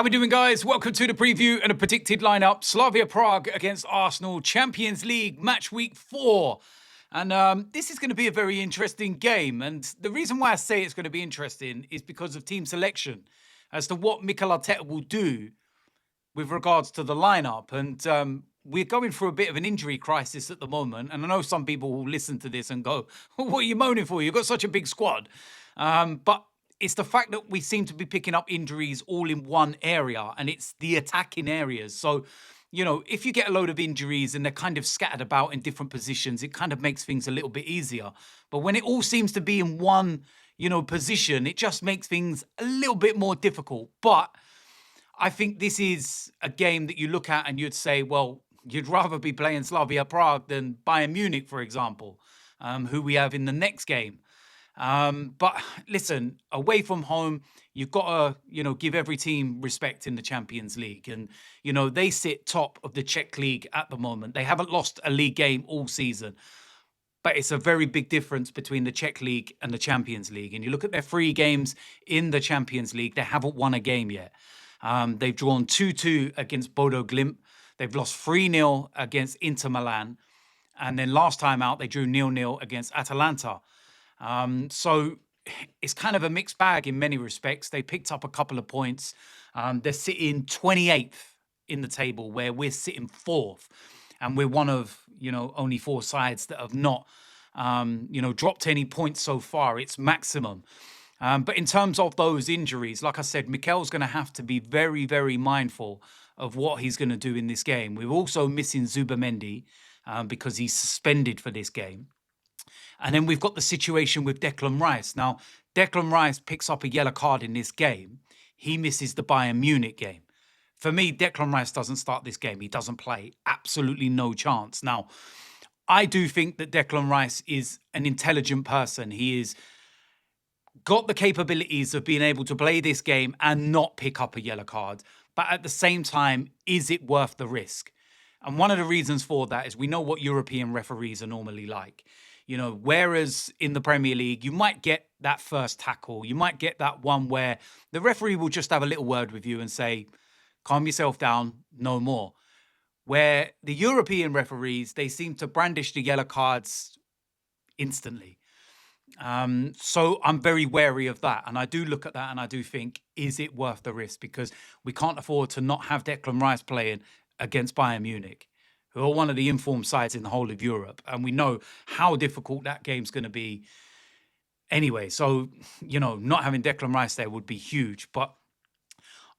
How we doing, guys? Welcome to the preview and a predicted lineup. Slavia Prague against Arsenal, Champions League, match week 4. And this is going to be a very interesting game. And the reason why I say it's going to be interesting is because of team selection as to what Mikel Arteta will do with regards to the lineup. And we're going through a bit of an injury crisis at the moment. And I know some people will listen to this and go, what are you moaning for? You've got such a big squad. But it's the fact that we seem to be picking up injuries all in one area, and it's the attacking areas. So, if you get a load of injuries and they're kind of scattered about in different positions, it kind of makes things a little bit easier. But when it all seems to be in one, position, it just makes things a little bit more difficult. But I think this is a game that you look at and you'd say, well, you'd rather be playing Slavia Prague than Bayern Munich, for example, who we have in the next game. But listen, away from home, you've got to, give every team respect in the Champions League. And, they sit top of the Czech League at the moment. They haven't lost a league game all season. But it's a very big difference between the Czech League and the Champions League. And you look at their 3 games in the Champions League, they haven't won a game yet. They've drawn 2-2 against Bodo Glimt. They've lost 3-0 against Inter Milan. And then last time out, they drew 0-0 against Atalanta. So it's kind of a mixed bag in many respects. They picked up a couple of points. They're sitting 28th in the table, where we're sitting 4th. And we're one of, only 4 sides that have not, dropped any points so far. It's maximum. But in terms of those injuries, like I said, Mikel's going to have to be very, very mindful of what he's going to do in this game. We're also missing Zubamendi because he's suspended for this game. And then we've got the situation with Declan Rice. Now, Declan Rice picks up a yellow card in this game. He misses the Bayern Munich game. For me, Declan Rice doesn't start this game. He doesn't play. Absolutely no chance. Now, I do think that Declan Rice is an intelligent person. He is got the capabilities of being able to play this game and not pick up a yellow card. But at the same time, is it worth the risk? And one of the reasons for that is we know what European referees are normally like. Whereas in the Premier League, you might get that first tackle. You might get that one where the referee will just have a little word with you and say, calm yourself down, no more. Where the European referees, they seem to brandish the yellow cards instantly. So I'm very wary of that. And I do look at that and I do think, is it worth the risk? Because we can't afford to not have Declan Rice playing against Bayern Munich, who are one of the informed sides in the whole of Europe. And we know how difficult that game's going to be anyway. So, not having Declan Rice there would be huge. But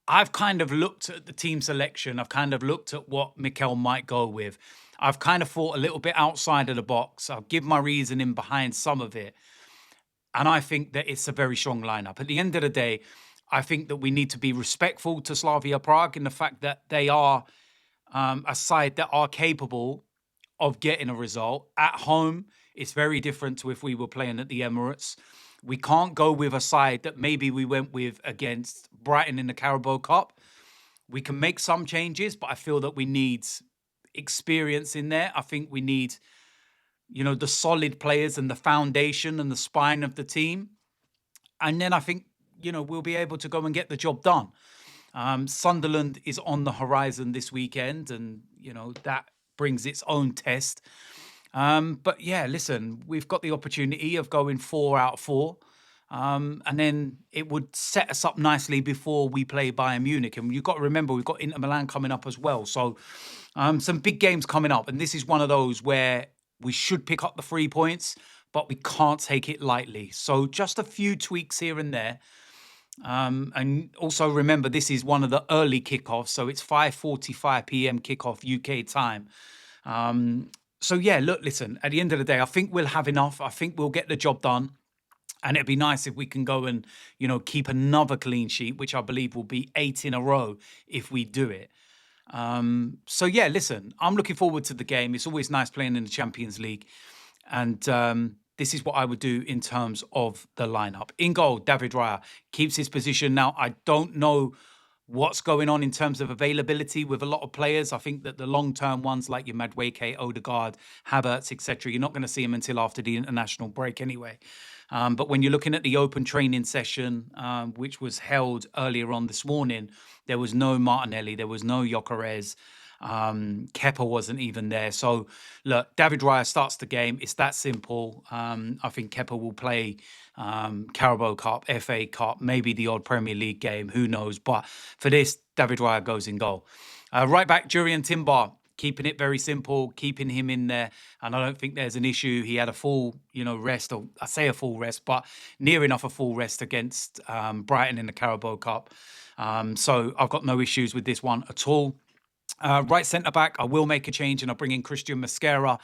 I've kind of looked at the team selection. I've kind of looked at what Mikel might go with. I've kind of thought a little bit outside of the box. I'll give my reasoning behind some of it. And I think that it's a very strong lineup. At the end of the day, I think that we need to be respectful to Slavia Prague in the fact that they are a side that are capable of getting a result. At home, it's very different to if we were playing at the Emirates. We can't go with a side that maybe we went with against Brighton in the Carabao Cup. We can make some changes, but I feel that we need experience in there. I think we need, the solid players and the foundation and the spine of the team. And then I think, we'll be able to go and get the job done. Sunderland is on the horizon this weekend, and that brings its own test. But yeah, listen, we've got the opportunity of going 4 out of 4, and then it would set us up nicely before we play Bayern Munich. And you've got to remember, we've got Inter Milan coming up as well. So some big games coming up, and this is one of those where we should pick up the 3 points, but we can't take it lightly. So just a few tweaks here and there. And also remember, this is one of the early kickoffs, so it's 5:45 p.m. kickoff UK time. So yeah, listen, at the end of the day, I think we'll have enough. I think we'll get the job done. And it'd be nice if we can go and, keep another clean sheet, which I believe will be 8 in a row if we do it. So yeah, listen, I'm looking forward to the game. It's always nice playing in the Champions League. And this is what I would do in terms of the lineup. In goal, David Raya keeps his position. Now, I don't know what's going on in terms of availability with a lot of players. I think that the long-term ones like your Madueke, Odegaard, Havertz, etc., you're not going to see them until after the international break anyway. But when you're looking at the open training session, which was held earlier on this morning, there was no Martinelli, there was no Gyökeres. Kepa wasn't even there. So look, David Raya starts the game. It's that simple. I think Kepa will play Carabao Cup, FA Cup, maybe the odd Premier League game. Who knows? But for this, David Raya goes in goal. Right back, Jurriën Timber. Keeping it very simple, keeping him in there. And I don't think there's an issue. He had a full, rest, or I say a full rest, but near enough a full rest against Brighton in the Carabao Cup. So I've got no issues with this one at all. Right centre back, I will make a change and I'll bring in Christian Mosquera.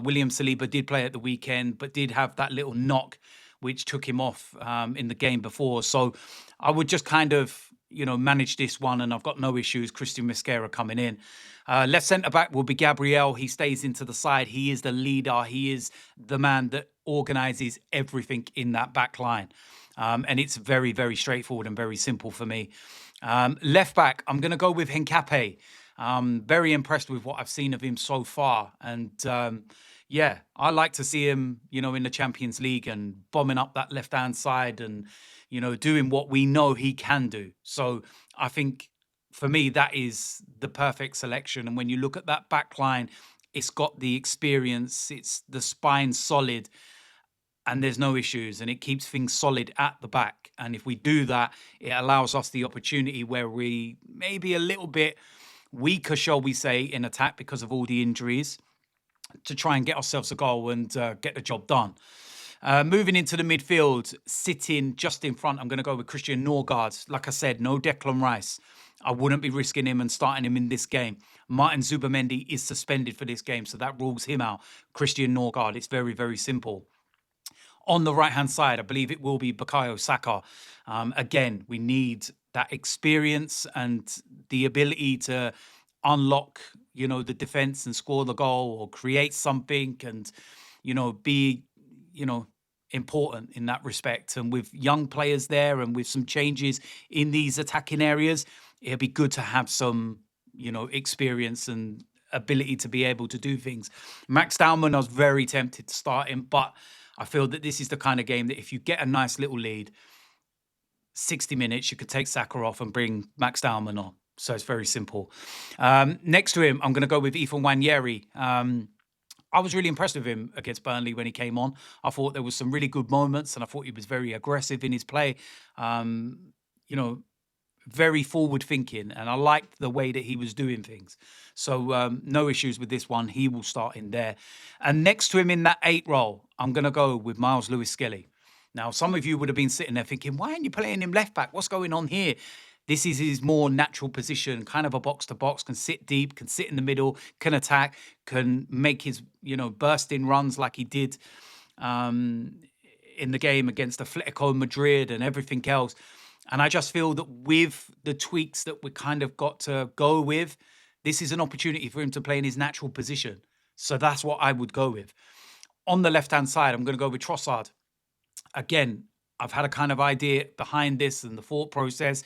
William Saliba did play at the weekend, but did have that little knock which took him off in the game before. So I would just kind of, manage this one, and I've got no issues. Christian Mosquera coming in. Left centre back will be Gabriel. He stays into the side. He is the leader. He is the man that organises everything in that back line. And it's very, very straightforward and very simple for me. Left back, I'm going to go with Hincapié. Very impressed with what I've seen of him so far. And yeah, I like to see him, in the Champions League and bombing up that left-hand side and, doing what we know he can do. So I think for me, that is the perfect selection. And when you look at that back line, it's got the experience, it's the spine solid, and there's no issues, and it keeps things solid at the back. And if we do that, it allows us the opportunity where we maybe a little bit weaker, shall we say, in attack because of all the injuries, to try and get ourselves a goal and get the job done. Moving into the midfield, sitting just in front, I'm going to go with Christian Norgard. Like I said, no Declan Rice. I wouldn't be risking him and starting him in this game. Martin Zubimendi is suspended for this game, so that rules him out. Christian Norgard, it's very, very simple. On the right-hand side, I believe it will be Bukayo Saka. Again, we need that experience and the ability to unlock, the defense and score the goal or create something and, be, important in that respect. And with young players there and with some changes in these attacking areas, it'd be good to have some, experience and ability to be able to do things. Max Dowman, I was very tempted to start him, but I feel that this is the kind of game that if you get a nice little lead, 60 minutes, you could take Saka off and bring Max Dowman on. So it's very simple. Next to him, I'm going to go with Ethan Nwaneri. I was really impressed with him against Burnley when he came on. I thought there was some really good moments, and I thought he was very aggressive in his play. Very forward thinking, and I liked the way that he was doing things. So no issues with this one. He will start in there. And next to him in that 8 role, I'm going to go with Miles Lewis-Skelly. Now, some of you would have been sitting there thinking, why aren't you playing him left back? What's going on here? This is his more natural position, kind of a box-to-box, can sit deep, can sit in the middle, can attack, can make his, bursting runs like he did in the game against Atletico Madrid and everything else. And I just feel that with the tweaks that we kind of got to go with, this is an opportunity for him to play in his natural position. So that's what I would go with. On the left-hand side, I'm going to go with Trossard. Again, I've had a kind of idea behind this and the thought process.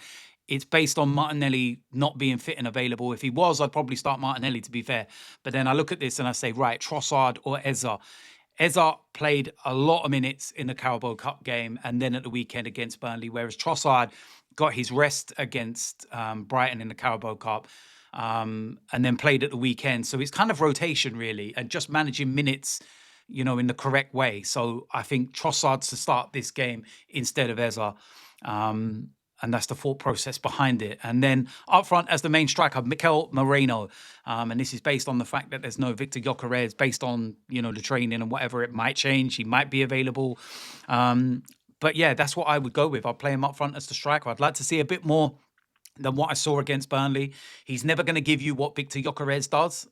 It's based on Martinelli not being fit and available. If he was, I'd probably start Martinelli, to be fair. But then I look at this and I say, right, Trossard or Eza. Eza played a lot of minutes in the Carabao Cup game and then at the weekend against Burnley, whereas Trossard got his rest against Brighton in the Carabao Cup and then played at the weekend. So it's kind of rotation, really, and just managing minutes, in the correct way. So I think Trossard's to start this game instead of Eza. And that's the thought process behind it. And then up front as the main striker, Mikel Moreno. And this is based on the fact that there's no Victor Gyökeres, based on, the training and whatever. It might change. He might be available. But yeah, that's what I would go with. I'll play him up front as the striker. I'd like to see a bit more than what I saw against Burnley. He's never going to give you what Victor Gyökeres does.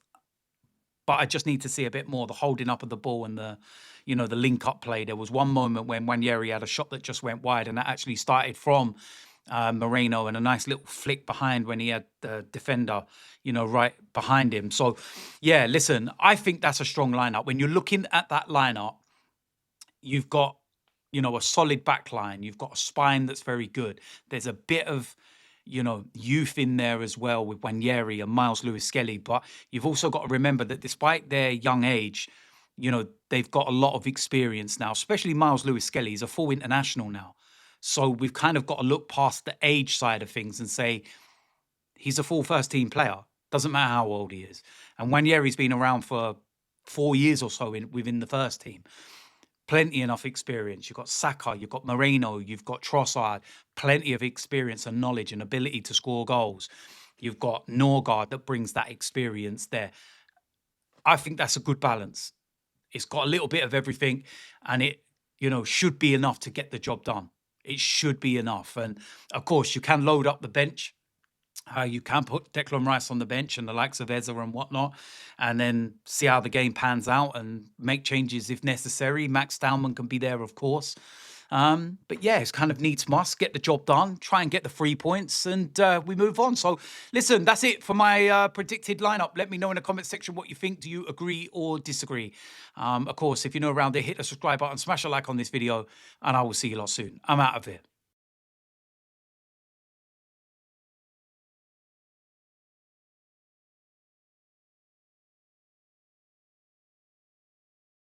But I just need to see a bit more, the holding up of the ball and the link-up play. There was one moment when Nwaneri had a shot that just went wide, and that actually started from Moreno, and a nice little flick behind when he had the defender, right behind him. So, yeah, listen, I think that's a strong lineup. When you're looking at that lineup, you've got, a solid back line. You've got a spine that's very good. There's a bit of, youth in there as well with Wanyeri and Miles Lewis-Skelly. But you've also got to remember that despite their young age, they've got a lot of experience now, especially Miles Lewis-Skelly. He's a full international now. So we've kind of got to look past the age side of things and say he's a full first team player. Doesn't matter how old he is. And Wanyeri's been around for 4 years or so within the first team. Plenty enough experience. You've got Saka, you've got Moreno, you've got Trossard, plenty of experience and knowledge and ability to score goals. You've got Norgard that brings that experience there. I think that's a good balance. It's got a little bit of everything, and it, should be enough to get the job done. It should be enough. And of course, you can load up the bench. You can put Declan Rice on the bench and the likes of Eza and whatnot, and then see how the game pans out and make changes if necessary. Max Stallman can be there, of course. But yeah, it's kind of needs must. Get the job done, try and get the 3 points, and we move on. So listen, that's it for my predicted lineup. Let me know in the comment section what you think. Do you agree or disagree? Of course, if you're new around there, hit the subscribe button, smash a like on this video, and I will see you lot soon. I'm out of here.